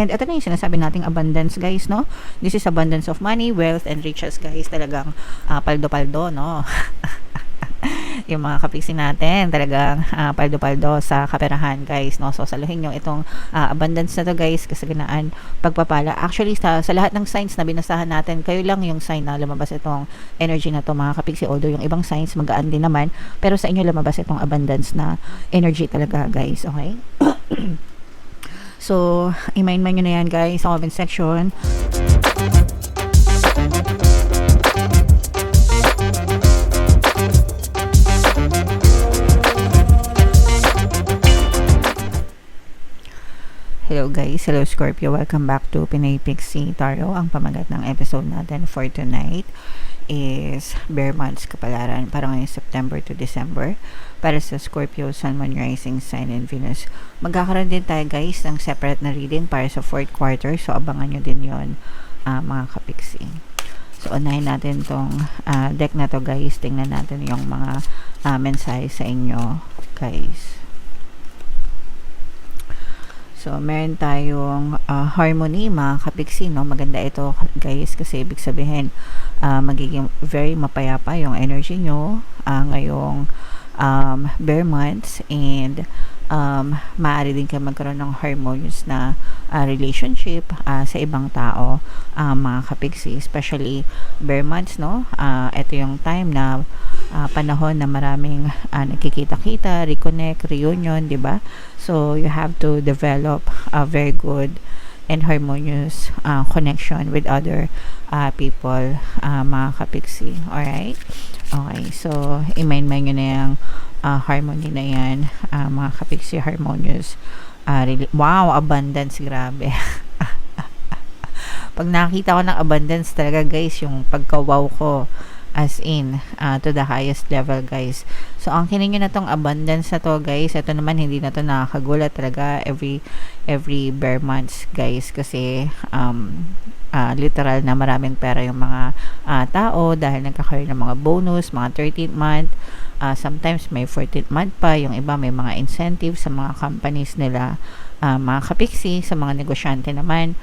And ito na yung sinasabi nating abundance, guys, no? This is abundance of money, wealth, and riches, guys. Talagang paldo-paldo, no? Yung mga kapiksi natin, talagang paldo-paldo sa kaperahan, guys, no? So, saluhin nyo itong abundance na to, guys, kasaganaan, pagpapala. Actually, sa lahat ng signs na binasahan natin, kayo lang yung sign na lumabas itong energy na to, mga kapiksi. Although, yung ibang signs, magaan din naman. Pero sa inyo lumabas itong abundance na energy talaga, guys. Okay? So, i-mind nyo na yan, guys, sa comment section. Hello guys, hello Scorpio, welcome back to Pinay Pixie Tarot. Ang pamagat ng episode natin for tonight is Bear Months Kapalaran para ngayong September to December para sa Scorpio, Sun, Moon, Rising Sign, and Venus. Magkakaroon din tayo, guys, ng separate na reading para sa 4th quarter, so abangan nyo din yon, mga kapiksi. So unahin natin tong deck na to, guys. Tingnan natin yung mga mensahe sa inyo, guys. So, meron tayong harmony, mga kapiksi, no? Maganda ito, guys, kasi ibig sabihin, magiging very mapayapa yung energy nyo ngayong bear months, and maaari din kayo magkaroon ng harmonious na relationship sa ibang tao, mga kapiksi, especially bear months, no? Ito yung time na panahon na maraming nakikita-kita, reconnect, reunion, di ba? So, you have to develop a very good and harmonious connection with other people, mga kapiksi. Alright? Okay, so, i-mind nyo na yung harmony na yan, mga kapiksi, harmonious. Wow, abundance, grabe. Pag nakita ko ng abundance talaga, guys, yung pagka-wow ko, as in, to the highest level, guys. So, ang kinin nyo na tong abundance na to, guys, ito naman, hindi na to nakakagulat talaga every bare months, guys, kasi literal na maraming pera yung mga tao dahil nagkakaroon ng mga bonus, mga 13th month, sometimes may 14th month pa, yung iba may mga incentives sa mga companies nila, mga kapiksi. Sa mga negosyante naman,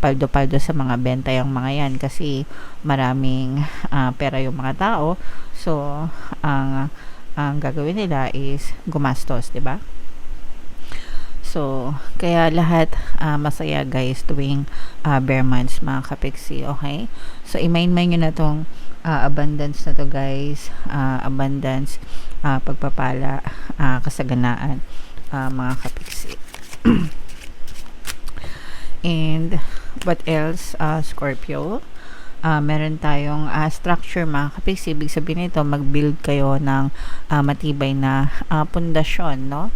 paldo-paldo sa mga benta yung mga yan kasi maraming pera yung mga tao. So, ang gagawin nila is gumastos, di ba? So, kaya lahat masaya, guys, tuwing bear months, mga kapiksi, okay? So, i-mind nyo na tong abundance na to, guys. Abundance, pagpapala, kasaganaan, mga kapiksi. And, what else, Scorpio? Meron tayong structure, mga kapiksi. Ibig sabihin nito, mag-build kayo ng matibay na pundasyon, no?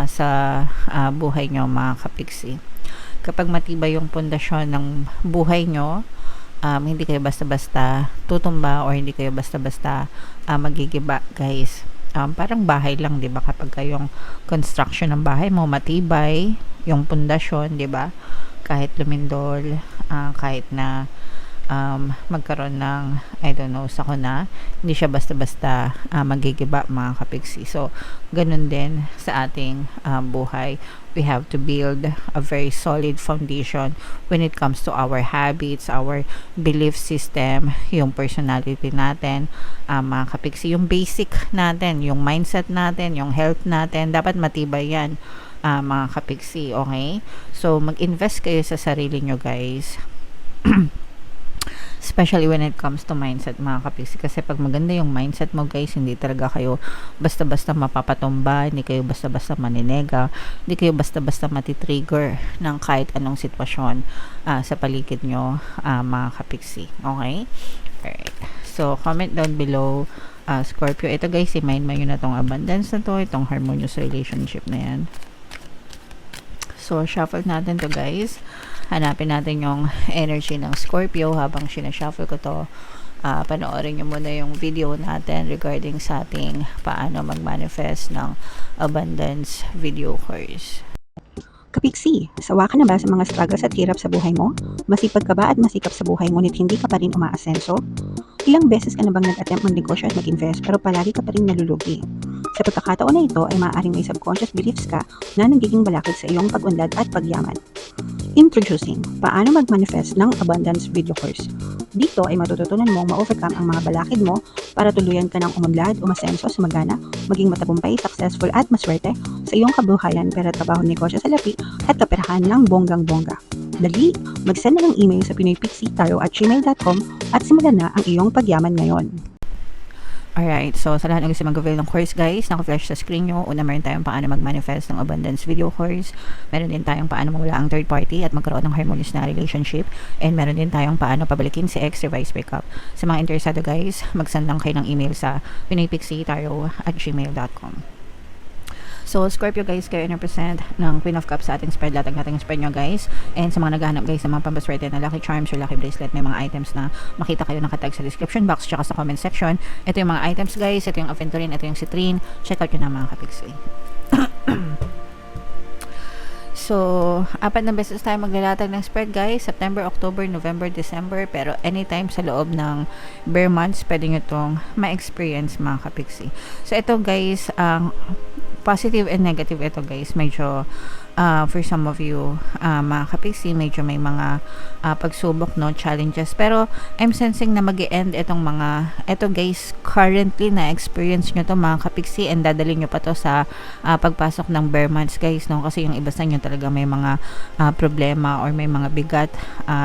Sa buhay nyo, mga kapiksi. Kapag matibay yung pundasyon ng buhay nyo, hindi kayo basta-basta tutumba or hindi kayo basta-basta magigiba, guys. Parang bahay lang, 'di ba? Kapag kayong construction ng bahay mo matibay yung pundasyon, 'di ba? Kahit lumindol, kahit na magkaroon ng, I don't know, sakuna, hindi siya basta-basta magigiba, mga kapiksi. So, ganun din sa ating buhay. We have to build a very solid foundation when it comes to our habits, our belief system, yung personality natin, mga kapiksi. Yung basic natin, yung mindset natin, yung health natin, dapat matibay yan, mga kapiksi, okay? So, mag-invest kayo sa sarili nyo, guys. Especially when it comes to mindset, mga kapiksi. Kasi pag maganda yung mindset mo, guys, hindi talaga kayo basta-basta mapapatumba, hindi kayo basta-basta maninega, hindi kayo basta-basta matitrigger ng kahit anong sitwasyon sa paligid nyo, mga kapiksi. Okay? Alright. So, comment down below, Scorpio. Ito, guys, i-mind mo yun na tong abundance na to, itong harmonious relationship na yan. So, shuffle natin to, guys. Hanapin natin yung energy ng Scorpio. Habang sinashuffle ko to, panoorin nyo muna yung video natin regarding sa ating paano mag-manifest ng abundance video course. Kapiksi, sawa ka na ba sa mga struggles at hirap sa buhay mo? Masipag ka ba at masikap sa buhay ngunit hindi ka pa rin umaasenso? Ilang beses ka na bang nag-attempt magnegosyo at mag-invest pero palagi ka pa rin nalulugi? Sa pagkakataon na ito ay maaaring may subconscious beliefs ka na nagiging balakid sa iyong pag-unlad at pagyaman. Introducing, paano mag-manifest ng abundance video course. Dito ay matututunan mong ma-overcome ang mga balakid mo para tuluyan ka ng umunlad, umasenso, sumagana, maging matagumpay, successful at maswerte sa iyong kabuhayan, pera, trabaho, negosyo, salapi at kaperahan ng bonggang-bongga. Dali, mag-send na ng email sa pinoypixitaro@gmail.com at simulan na ang iyong pagyaman ngayon. Alright, so sa lahat ng gusto mag-avail ng course guys, naka-flash sa screen nyo. Una, meron tayong paano mag-manifest ng abundance video course. Meron din tayong paano mawala ang third party at magkaroon ng harmonious na relationship. And meron din tayong paano pabalikin si ex revised breakup. Sa mga interesado guys, mag-send lang kayo ng email sa pinoypixitaro@gmail.com. So, Scorpio guys, kayo represent ng Queen of Cups sa ating spread. Lahat ng ating spread nyo guys. And sa mga naghahanap guys ng mga pampaswerte na lucky charms or lucky bracelet, may mga items na makita kayo nakatag sa description box tsaka sa comment section. Ito yung mga items guys. Ito yung aventurine, ito yung citrine. Check out yun na mga kapixi. So, 4 na beses tayo maglalatag ng spread guys. September, October, November, December. Pero anytime sa loob ng bare months, pwede nyo itong ma-experience mga kapixi. So, ito guys, ang positive and negative ito guys. Medyo, for some of you, mga kapixi, medyo may mga pagsubok, no, challenges. Pero, I'm sensing na mag-e-end itong mga, ito guys, currently na experience nyo to mga kapixi and dadalhin nyo pa to sa pagpasok ng bare months guys, no? Kasi yung iba sa inyo talaga may mga problema or may mga bigat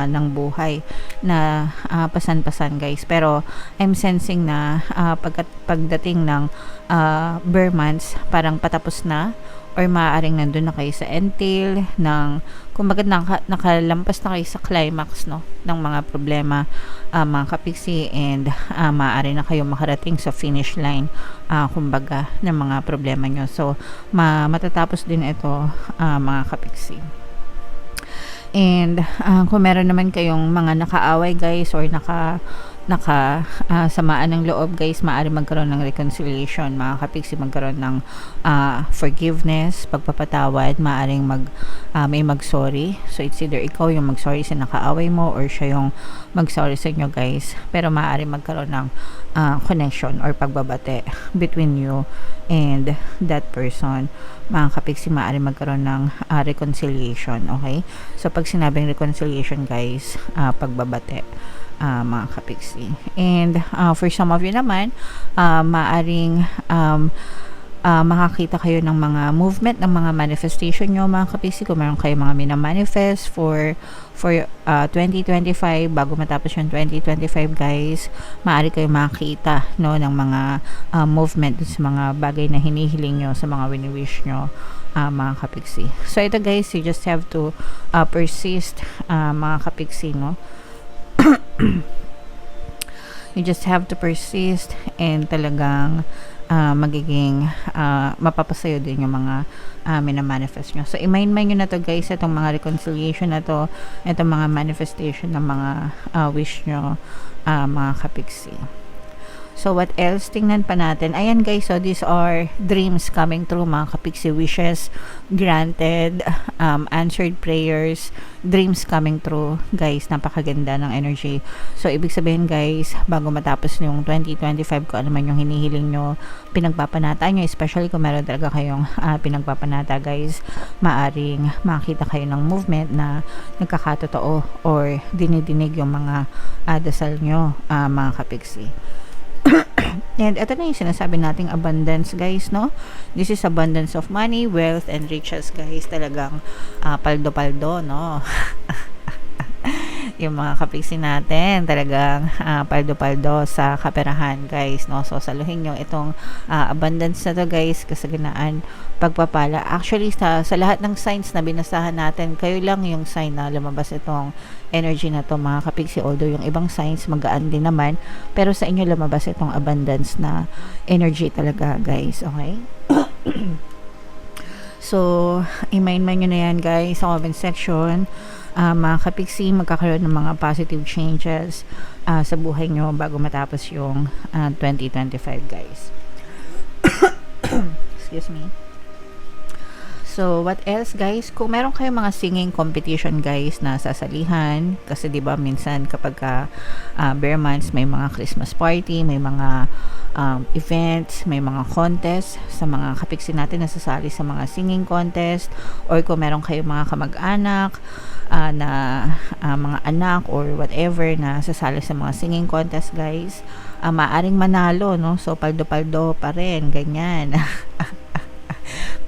ng buhay na pasan-pasan guys. Pero, I'm sensing na pagdating ng bare months, parang patapos na or maaaring nandun na kayo sa entail ng, kumbaga nakalampas na kayo sa climax, no, ng mga problema mga kapixi, and maaari na kayo makarating sa finish line kumbaga ng mga problema nyo. So matatapos din ito mga kapixi. And kung meron naman kayong mga nakaaway guys or samaan ng loob guys, maaari magkaroon ng reconciliation mga kapixi, magkaroon ng forgiveness, pagpapatawad, maaring may mag-sorry. So it's either ikaw yung mag-sorry sa nakaaway mo or siya yung mag-sorry sa inyo guys, pero maaari magkaroon ng connection or pagbabate between you and that person mga kapixi. Maaari magkaroon ng reconciliation. Okay, so pag sinabing reconciliation guys, pagbabate mga kapixi. And for some of you naman, maaring makakita kayo ng mga movement, ng mga manifestation nyo mga kapixi. Kung meron kayo mga minamanifest for 2025, bago matapos yung 2025 guys, maaari kayo makakita, no, ng mga movement sa mga bagay na hinihiling nyo, sa mga wini-wish nyo mga kapixi. So ito guys, you just have to persist mga kapixi, no. You just have to persist and talagang magiging mapapasayo din yung mga minamanifest nyo. So i-mind nyo na to guys, itong mga reconciliation na to, itong mga manifestation ng mga wish nyo mga kapixi. So what else? Tingnan pa natin. Ayan guys, so these are dreams coming true mga kapixi, wishes granted, answered prayers, dreams coming true guys. Napakaganda ng energy. So ibig sabihin guys, bago matapos yung 2025, kung ano man yung hinihiling nyo, pinagpapanata nyo, especially kung meron talaga kayong pinagpapanata guys, maaring makita kayo ng movement na nagkakatotoo or dinidinig yung mga dasal nyo mga kapixi. And ito na yung sinasabi nating abundance guys, no. This is abundance of money, wealth, and riches guys. Talagang paldo-paldo, no. Yung mga kapixi natin talagang paldo-paldo sa kaperahan guys, no. So saluhin nyo itong abundance na to guys, kasaganaan, pagpapala. Actually sa lahat ng signs na binasahan natin, kayo lang yung sign na lumabas itong energy na to mga kapixi. Although yung ibang signs magaan din naman, pero sa inyo lumabas itong abundance na energy talaga guys. Okay. So i-mind nyo na yan guys sa comment section. Mga kapixi, magkakaroon ng mga positive changes sa buhay nyo bago matapos yung 2025 guys. Excuse me. So, what else guys? Kung meron kayong mga singing competition guys na sasalihan, kasi 'di ba minsan kapag bare months may mga Christmas party, may mga events, may mga contest sa mga kapiksi natin na sasali sa mga singing contest, or kung meron kayong mga kamag-anak na mga anak or whatever na sasali sa mga singing contest guys, maaring manalo, no? So, paldo-paldo pa rin, ganyan.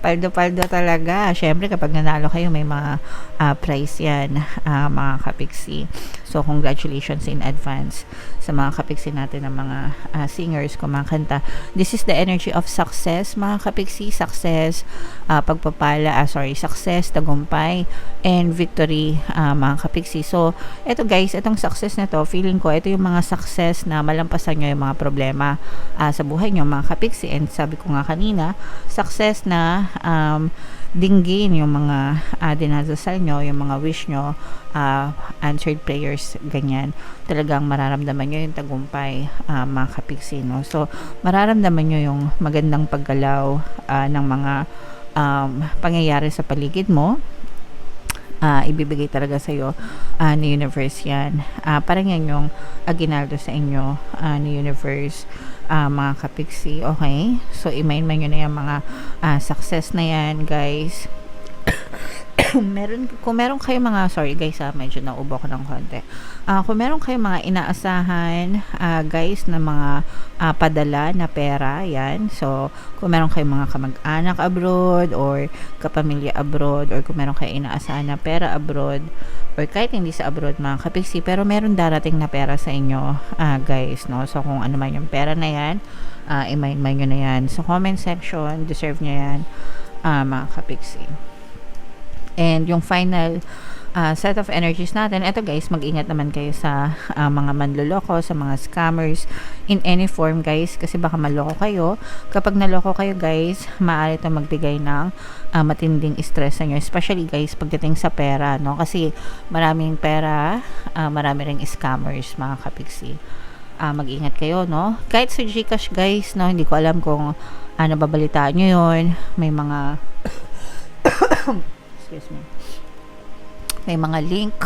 Paldo-paldo talaga. Syempre, kapag nanalo kayo, may mga prize yan, mga kapiksi. So, congratulations in advance sa mga kapiksi natin ng mga singers, kumakanta. This is the energy of success, mga kapiksi. Success, success, tagumpay, and victory, mga kapiksi. So, eto guys, itong success na to, feeling ko, ito yung mga success na malampasan nyo yung mga problema sa buhay nyo, mga kapiksi. And sabi ko nga kanina, success na dinggin yung mga dinadasal nyo, yung mga wish nyo, answered prayers, ganyan. Talagang mararamdaman nyo yung tagumpay, mga kapiksi, no? So, mararamdaman nyo yung magandang paggalaw ng mga pangyayari sa paligid mo. Ibibigay talaga sa'yo ni universe yan. Parang yan yung aginaldo sa inyo ni universe, mga kapiksi. Okay? So, imain-man nyo na yung mga success na yan, guys. Kung meron kayong mga, sorry guys, medyo naubo ko ng konti. Kung meron kayong mga inaasahan, guys, na mga padala na pera, yan. So, kung meron kayong mga kamag-anak abroad, or kapamilya abroad, or kung meron kayong inaasahan na pera abroad, or kahit hindi sa abroad, mga kapiksi, pero meron darating na pera sa inyo, guys, no? So, kung ano man yung pera na yan, imain-man nyo na yan. So, comment section, deserve nyo yan, mga kapiksi. And yung final set of energies natin, eto guys, mag-ingat naman kayo sa mga manloloko, sa mga scammers in any form guys, kasi baka maloko kayo. Kapag naloko kayo guys, maaari ito magbigay ng matinding stress sa inyo, especially guys pagdating sa pera, no? Kasi maraming pera, marami ring scammers, mga kapiksi. Mag-ingat kayo, no? Kahit sa Gcash guys, no, hindi ko alam kung nababalitaan nyo yun, may mga excuse me, may mga link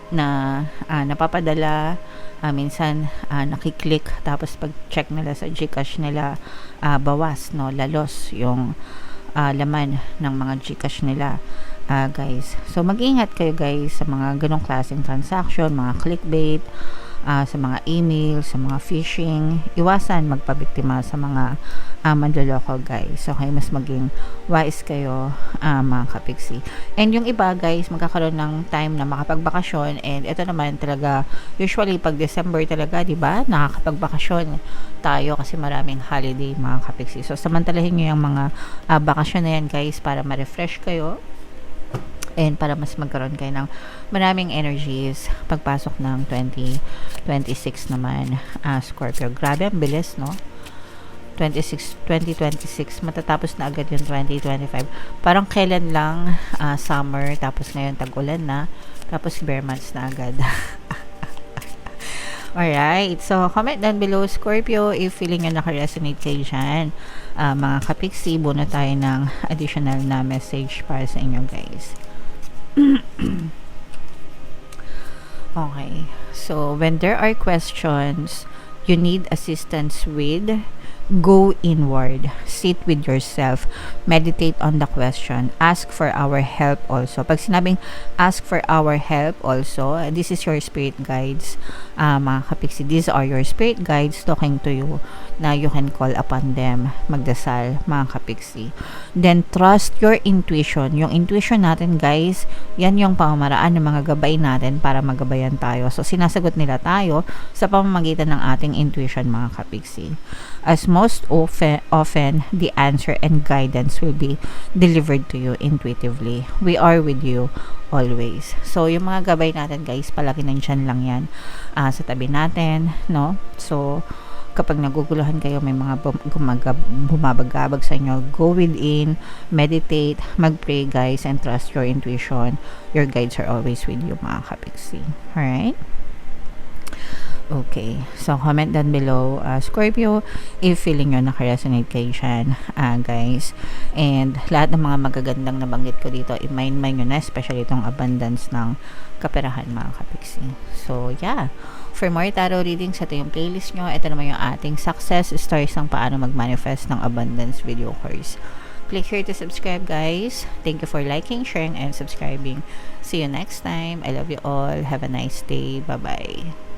na napapadala, minsan nakiklik, tapos pag check nila sa Gcash nila, bawas, no, lalos yung laman ng mga Gcash nila, guys. So mag-ingat kayo guys sa mga ganong klaseng transaction, mga clickbait, sa mga email, sa mga phishing. Iwasan magpabiktima sa mga manloloko guys. Okay, mas maging wise kayo, mga kapiksi. And yung iba guys, magkakaroon ng time na makapagbakasyon, and ito naman talaga, usually pag December talaga, di ba, nakakapagbakasyon tayo kasi maraming holiday, mga kapiksi. So samantalahin nyo yung mga bakasyon na yan guys, para ma-refresh kayo, and para mas magkaroon kayo ng maraming energies pagpasok ng 2026 naman, Scorpio. Grabe, ang bilis, no? 2026, matatapos na agad yung 2025. Parang kailan lang summer, tapos ngayon tag-ulan na, tapos bare months na agad. Alright, so comment down below, Scorpio, if feeling nyo naka-resonate kayo dyan. Mga kapiksi, buno tayo ng additional na message para sa inyo guys. Okay, so when there are questions you need assistance with, go inward, sit with yourself, meditate on the question, ask for our help also. Pag sinabing ask for our help also, this is your spirit guides, mga kapiksi. These are your spirit guides talking to you, na you can call upon them, magdasal, mga kapiksi. Then trust your intuition. Yung intuition natin guys, yan yung pamamaraan ng mga gabay natin para magabayan tayo. So sinasagot nila tayo sa pamamagitan ng ating intuition, mga kapiksi. As most often, the answer and guidance will be delivered to you intuitively. We are with you always. So, yung mga gabay natin guys, palagi nandyan lang yan sa tabi natin, no? So, kapag naguguluhan kayo, may mga bumabagabag sa inyo, go within, meditate, mag-pray guys, and trust your intuition. Your guides are always with you, mga kapiksi. Alright? Okay. So, comment down below, Scorpio, if feeling nyo nakaresonate kayo dyan, guys. And, lahat ng mga magagandang nabanggit ko dito, i-mind nyo na, especially itong abundance ng kaperahan, mga kapiksi. So, yeah. For more tarot readings, ito yung playlist nyo. Ito naman yung ating success stories ng paano mag-manifest ng abundance video course. Click here to subscribe, guys. Thank you for liking, sharing, and subscribing. See you next time. I love you all. Have a nice day. Bye-bye.